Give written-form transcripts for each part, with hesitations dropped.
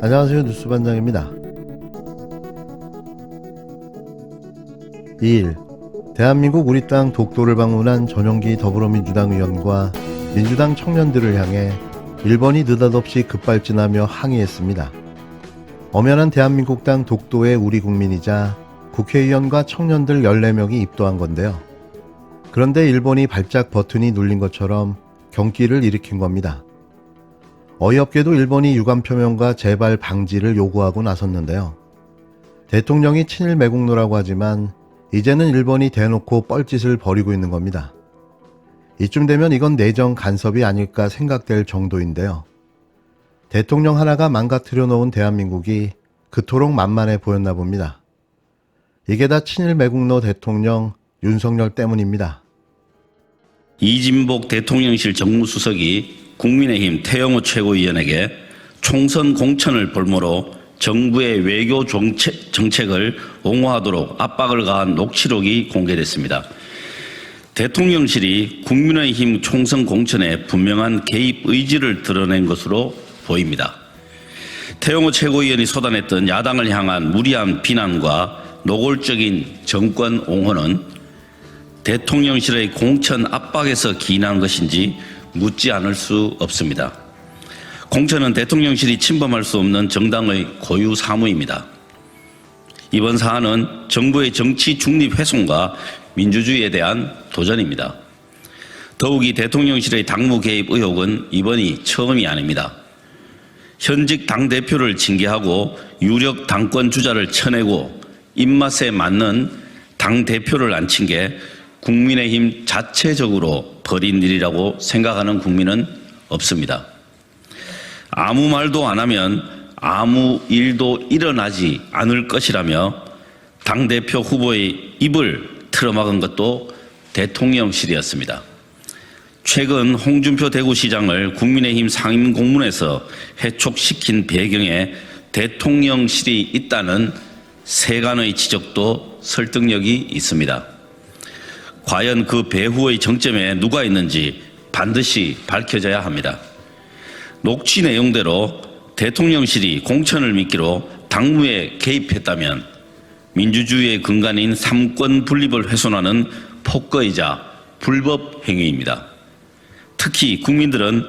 안녕하세요. 뉴스반장입니다. 2일 대한민국 우리 땅 독도를 방문한 전용기 더불어민주당 의원과 민주당 청년들을 향해 일본이 느닷없이 급발진하며 항의했습니다. 엄연한 대한민국 땅 독도의 우리 국민이자 국회의원과 청년들 14명이 입도한 건데요. 그런데 일본이 발작 버튼이 눌린 것처럼 경기를 일으킨 겁니다. 어이없게도 일본이 유감 표명과 재발 방지를 요구하고 나섰는데요. 대통령이 친일 매국노라고 하지만 이제는 일본이 대놓고 뻘짓을 벌이고 있는 겁니다. 이쯤 되면 이건 내정 간섭이 아닐까 생각될 정도인데요. 대통령 하나가 망가뜨려 놓은 대한민국이 그토록 만만해 보였나 봅니다. 이게 다 친일 매국노 대통령 윤석열 때문입니다. 이진복 대통령실 정무수석이 국민의힘 태영호 최고위원에게 총선 공천을 볼모로 정부의 외교 정책을 옹호하도록 압박을 가한 녹취록이 공개됐습니다. 대통령실이 국민의힘 총선 공천에 분명한 개입 의지를 드러낸 것으로 보입니다. 태영호 최고위원이 쏟아냈던 야당을 향한 무리한 비난과 노골적인 정권 옹호는 대통령실의 공천 압박에서 기인한 것인지 묻지 않을 수 없습니다. 공천은 대통령실이 침범할 수 없는 정당의 고유 사무입니다. 이번 사안은 정부의 정치 중립 훼손과 민주주의에 대한 도전입니다. 더욱이 대통령실의 당무 개입 의혹은 이번이 처음이 아닙니다. 현직 당대표를 징계하고 유력 당권 주자를 쳐내고 입맛에 맞는 당대표를 앉힌 게 국민의힘 자체적으로 벌인 일이라고 생각하는 국민은 없습니다. 아무 말도 안 하면 아무 일도 일어나지 않을 것이라며 당대표 후보의 입을 틀어막은 것도 대통령실이었습니다. 최근 홍준표 대구시장을 국민의힘 상임고문에서 해촉시킨 배경에 대통령실이 있다는 세간의 지적도 설득력이 있습니다. 과연 그 배후의 정점에 누가 있는지 반드시 밝혀져야 합니다. 녹취 내용대로 대통령실이 공천을 미끼로 당무에 개입했다면 민주주의의 근간인 삼권 분립을 훼손하는 폭거이자 불법 행위입니다. 특히 국민들은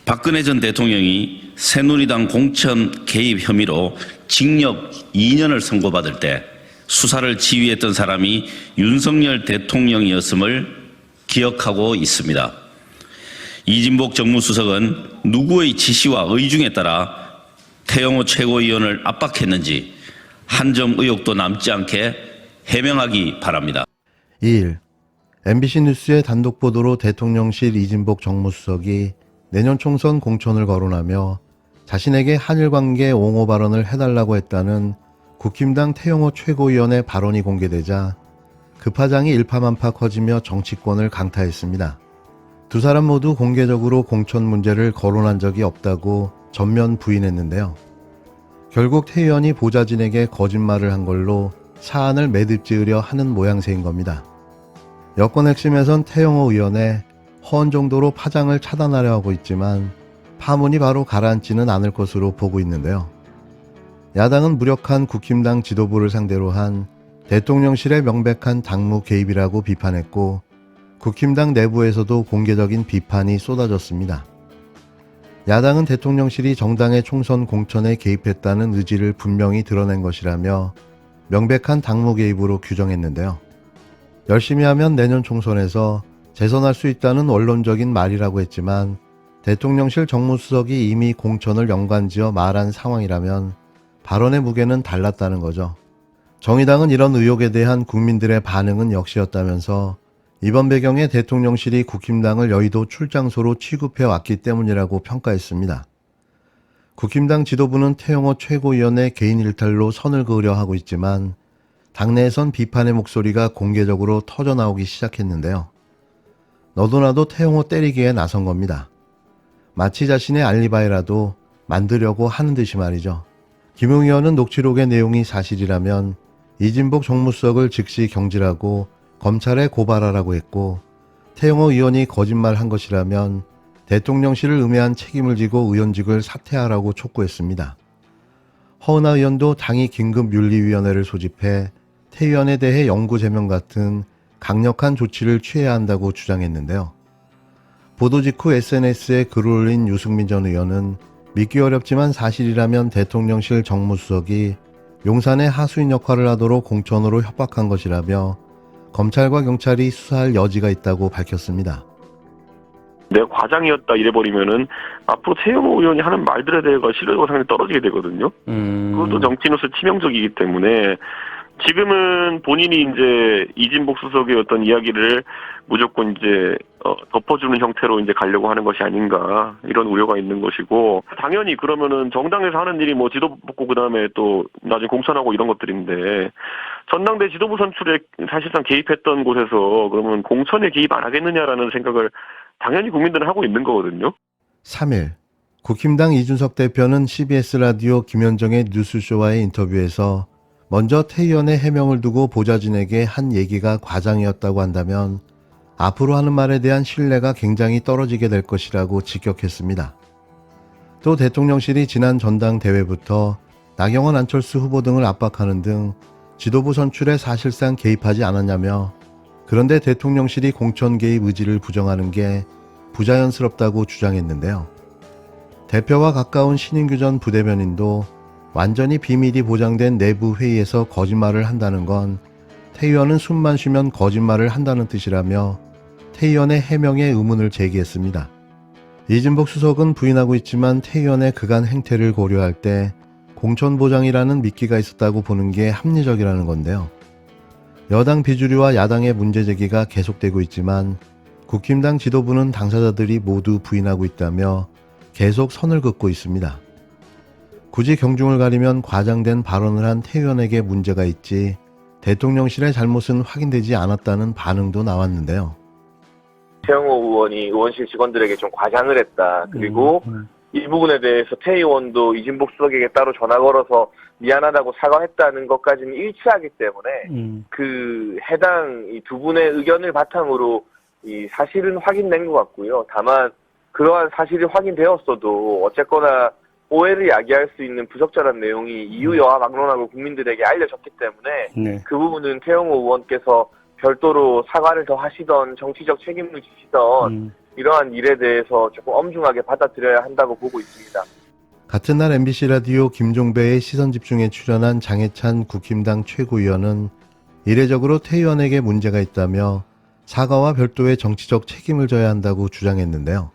박근혜 전 대통령이 새누리당 공천 개입 혐의로 징역 2년을 선고받을 때 수사를 지휘했던 사람이 윤석열 대통령이었음을 기억하고 있습니다. 이진복 정무수석은 누구의 지시와 의중에 따라 태영호 최고위원을 압박했는지 한 점 의혹도 남지 않게 해명하기 바랍니다. 2일 MBC 뉴스의 단독 보도로 대통령실 이진복 정무수석이 내년 총선 공천을 거론하며 자신에게 한일 관계 옹호 발언을 해달라고 했다는 국힘당 태영호 최고위원의 발언이 공개되자 급파장이 일파만파 커지며 정치권을 강타했습니다. 두 사람 모두 공개적으로 공천 문제를 거론한 적이 없다고 전면 부인했는데요. 결국 태 의원이 보좌진에게 거짓말을 한 걸로 사안을 매듭지으려 하는 모양새인 겁니다. 여권 핵심에선 태영호 의원의 허언 정도로 파장을 차단하려 하고 있지만 파문이 바로 가라앉지는 않을 것으로 보고 있는데요. 야당은 무력한 국힘당 지도부를 상대로 한 대통령실의 명백한 당무 개입이라고 비판했고 국힘당 내부에서도 공개적인 비판이 쏟아졌습니다. 야당은 대통령실이 정당의 총선 공천에 개입했다는 의지를 분명히 드러낸 것이라며 명백한 당무 개입으로 규정했는데요. 열심히 하면 내년 총선에서 재선할 수 있다는 원론적인 말이라고 했지만 대통령실 정무수석이 이미 공천을 연관지어 말한 상황이라면 발언의 무게는 달랐다는 거죠. 정의당은 이런 의혹에 대한 국민들의 반응은 역시였다면서 이번 배경에 대통령실이 국힘당을 여의도 출장소로 취급해 왔기 때문이라고 평가했습니다. 국힘당 지도부는 태영호 최고위원의 개인 일탈로 선을 그으려 하고 있지만 당내에선 비판의 목소리가 공개적으로 터져나오기 시작했는데요. 너도 나도 태영호 때리기에 나선 겁니다. 마치 자신의 알리바이라도 만들려고 하는 듯이 말이죠. 김웅 의원은 녹취록의 내용이 사실이라면 이진복 정무수석을 즉시 경질하고 검찰에 고발하라고 했고 태영호 의원이 거짓말한 것이라면 대통령실을 음해한 책임을 지고 의원직을 사퇴하라고 촉구했습니다. 허은하 의원도 당이 긴급윤리위원회를 소집해 태 의원에 대해 영구 제명 같은 강력한 조치를 취해야 한다고 주장했는데요. 보도 직후 SNS에 글을 올린 유승민 전 의원은 믿기 어렵지만 사실이라면 대통령실 정무수석이 용산의 하수인 역할을 하도록 공천으로 협박한 것이라며 검찰과 경찰이 수사할 여지가 있다고 밝혔습니다. 내가 과장이었다 이래버리면은 앞으로 최영호 의원이 하는 말들에 대해서 신뢰도가 상당히 떨어지게 되거든요. 그것도 정치인으로서 치명적이기 때문에 지금은 본인이 이제 이진복 수석의 어떤 이야기를 무조건 이제 덮어주는 형태로 이제 가려고 하는 것이 아닌가 이런 우려가 있는 것이고, 당연히 그러면은 정당에서 하는 일이 뭐 지도부 뽑고 그다음에 또 나중에 공천하고 이런 것들인데, 전당대 지도부 선출에 사실상 개입했던 곳에서 그러면 공천에 개입 안 하겠느냐라는 생각을 당연히 국민들은 하고 있는 거거든요. 3일 국힘당 이준석 대표는 CBS 라디오 김현정의 뉴스쇼와의 인터뷰에서 먼저 태 의원의 해명을 두고 보좌진에게 한 얘기가 과장이었다고 한다면 앞으로 하는 말에 대한 신뢰가 굉장히 떨어지게 될 것이라고 직격했습니다. 또 대통령실이 지난 전당대회부터 나경원, 안철수 후보 등을 압박하는 등 지도부 선출에 사실상 개입하지 않았냐며, 그런데 대통령실이 공천 개입 의지를 부정하는 게 부자연스럽다고 주장했는데요. 대표와 가까운 신인규 전 부대변인도 완전히 비밀이 보장된 내부 회의에서 거짓말을 한다는 건 태 의원은 숨만 쉬면 거짓말을 한다는 뜻이라며 태 의원의 해명에 의문을 제기했습니다. 이진복 수석은 부인하고 있지만 태 의원의 그간 행태를 고려할 때 공천 보장이라는 미끼가 있었다고 보는 게 합리적이라는 건데요. 여당 비주류와 야당의 문제 제기가 계속되고 있지만 국힘당 지도부는 당사자들이 모두 부인하고 있다며 계속 선을 긋고 있습니다. 굳이 경중을 가리면 과장된 발언을 한 태 의원에게 문제가 있지 대통령실의 잘못은 확인되지 않았다는 반응도 나왔는데요. 최영호 의원이 의원실 직원들에게 좀 과장을 했다. 그리고 이 부분에 대해서 태 의원도 이진복 수석에게 따로 전화 걸어서 미안하다고 사과했다는 것까지는 일치하기 때문에 그 해당 이 두 분의 의견을 바탕으로 이 사실은 확인된 것 같고요. 다만 그러한 사실이 확인되었어도 어쨌거나 오해를 야기할 수 있는 부적절한 내용이 이유 여하 막론하고 국민들에게 알려졌기 때문에 그 부분은 태영호 의원께서 별도로 사과를 더 하시던 정치적 책임을 지시던 이러한 일에 대해서 조금 엄중하게 받아들여야 한다고 보고 있습니다. 같은 날 MBC 라디오 김종배의 시선집중에 출연한 장해찬 국힘당 최고위원은 이례적으로 태 의원에게 문제가 있다며 사과와 별도의 정치적 책임을 져야 한다고 주장했는데요.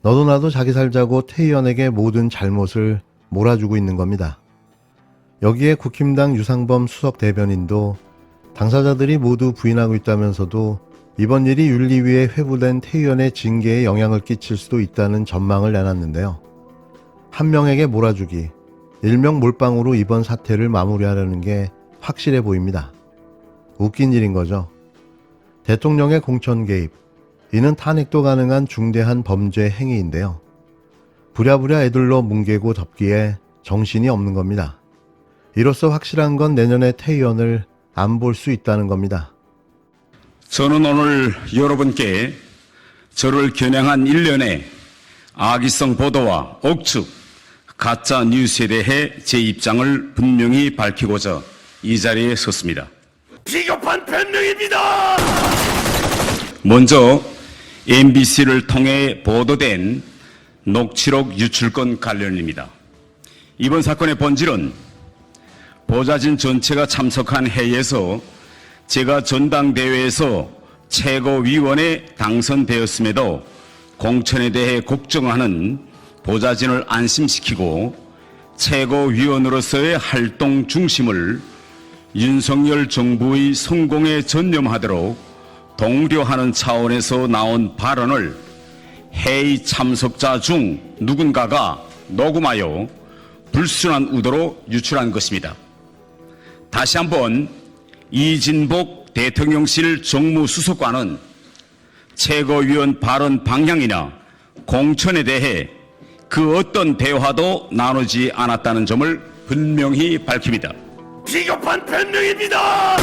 너도 나도 자기 살자고 태 의원에게 모든 잘못을 몰아주고 있는 겁니다. 여기에 국힘당 유상범 수석 대변인도 당사자들이 모두 부인하고 있다면서도 이번 일이 윤리위에 회부된 태 의원의 징계에 영향을 끼칠 수도 있다는 전망을 내놨는데요. 한 명에게 몰아주기, 일명 몰빵으로 이번 사태를 마무리하려는 게 확실해 보입니다. 웃긴 일인 거죠. 대통령의 공천 개입, 이는 탄핵도 가능한 중대한 범죄 행위인데요. 부랴부랴 애들로 뭉개고 덮기에 정신이 없는 겁니다. 이로써 확실한 건 내년에 태 의원을 안 볼 수 있다는 겁니다. 저는 오늘 여러분께 저를 겨냥한 일련의 악의성 보도와 억측, 가짜 뉴스에 대해 제 입장을 분명히 밝히고자 이 자리에 섰습니다. 비겁한 변명입니다. 먼저 MBC를 통해 보도된 녹취록 유출건 관련입니다. 이번 사건의 본질은 보좌진 전체가 참석한 회의에서 제가 전당대회에서 최고위원에 당선되었음에도 공천에 대해 걱정하는 보좌진을 안심시키고 최고위원으로서의 활동 중심을 윤석열 정부의 성공에 전념하도록 독려하는 차원에서 나온 발언을 회의 참석자 중 누군가가 녹음하여 불순한 의도로 유출한 것입니다. 다시 한번 이진복 대통령실 정무수석과는 최고위원 발언 방향이나 공천에 대해 그 어떤 대화도 나누지 않았다는 점을 분명히 밝힙니다. 비겁한 변명입니다.